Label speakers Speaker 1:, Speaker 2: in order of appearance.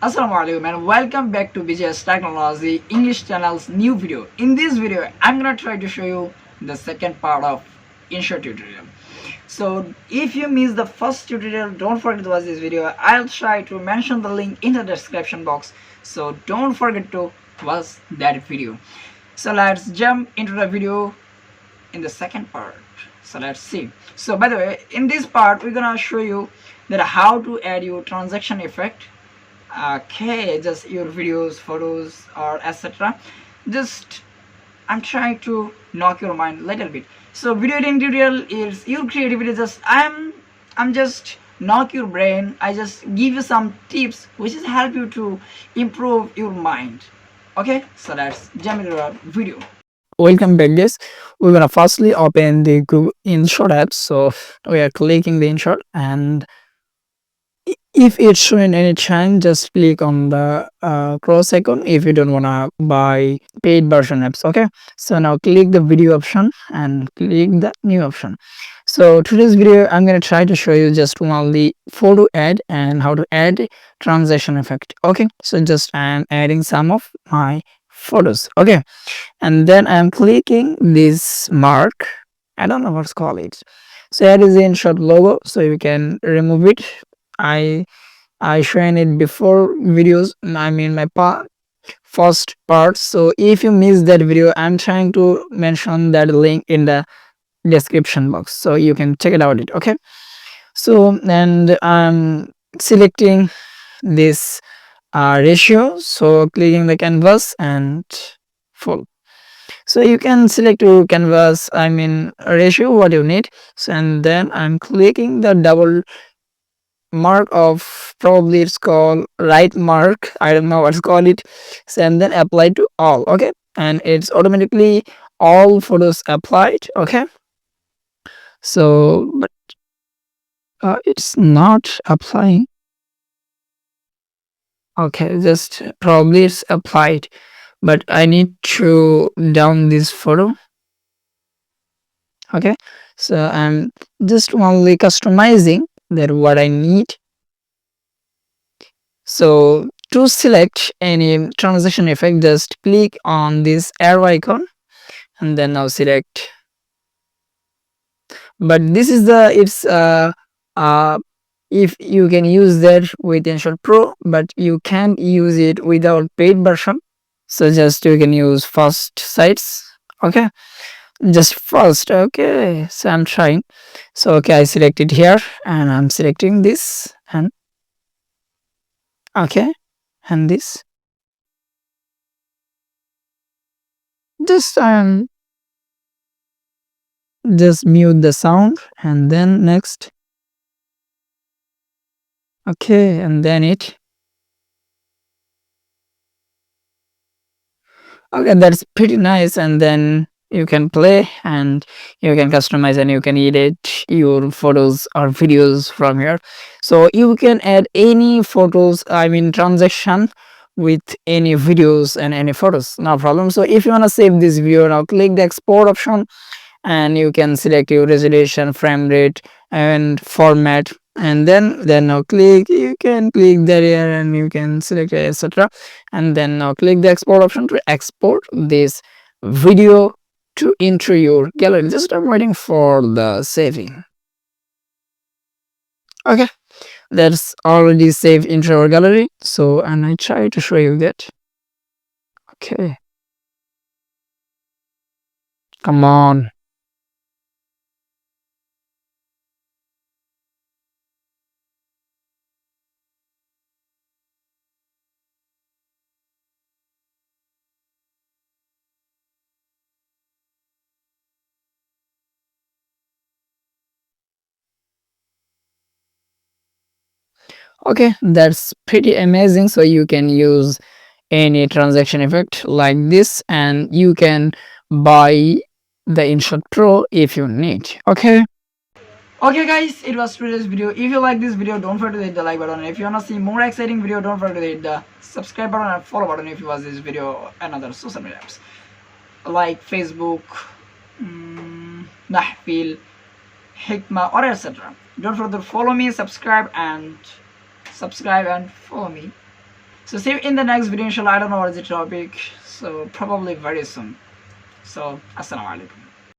Speaker 1: Assalamu alaikum and welcome back to BGS Technology English channel's new video. In this video, I'm gonna try to show you the second part of InShot tutorial. So if you missed the first tutorial, don't forget to watch this video. I'll try to mention the link in the description box. So don't forget to watch that video. So let's jump into the video in the second part. So let's see. So by the way, in this part, we're gonna show you that how to add your transaction effect. Okay, just your videos, photos, or etc. Just I'm trying to knock your mind a little bit. So video editing tutorial is your creativity. Just I'm just knock your brain. I just give you some tips which is help you to improve your mind. Okay, so let's jump into the video.
Speaker 2: Welcome back, guys. We're gonna firstly open the Google InShot app. So we are clicking the InShot, and if it's showing any change, just click on the cross icon if you don't wanna buy paid version apps. Okay, so now click the video option and click the new option. So today's video, I'm gonna try to show you just only photo add and how to add transition effect. Okay, so just I'm adding some of my photos. Okay, and then I'm clicking this mark. I don't know what's called it. So that is the InShot logo, so you can remove it. I shown it before videos. I mean my first part. So if you missed that video, I'm trying to mention that link in the description box, so you can check it out. Okay. So and I'm selecting this ratio. So clicking the canvas and full. So you can select to canvas. I mean ratio what you need. So and then I'm clicking the double mark of, probably it's called right mark, I don't know what's called it. So and then apply to all. Okay, and it's automatically all photos applied. Okay, so but it's not applying. Okay, just probably it's applied, but I need to down this photo. Okay, so I'm just only customizing that what I need. So to select any transition effect, just click on this arrow icon and then now select. But this is the if you can use that with InShot Pro, but you can't use it without paid version. So just you can use first sites. Okay, just first. Okay, so I'm trying. So okay, I selected here and I'm selecting this and okay, and this. Just just mute the sound and then next. Okay, and then it. Okay, that's pretty nice. And then you can play and you can customize and you can edit your photos or videos from here. So you can add any photos, I mean transaction with any videos and any photos, no problem. So if you want to save this video, now click the export option and you can select your resolution, frame rate and format, and then now click, you can click that here and you can select etc, and then now click the export option to export this video to into your gallery. Just I'm waiting for the saving. Okay, that's already saved into our gallery. So and I try to show you that. Okay, come on. Okay, that's pretty amazing. So you can use any transaction effect like this and you can buy the InShot Pro if you need. Okay.
Speaker 1: Okay guys, it was today's video. If you like this video, don't forget to hit the like button. If you wanna see more exciting video, don't forget to hit the subscribe button and follow button if you watch this video and other social media apps like Facebook, Nahfil, Hikma or etc. Don't forget to follow me, subscribe and follow me. So see you in the next video inshallah. I don't know what is the topic, so probably very soon. So assalamu alaikum.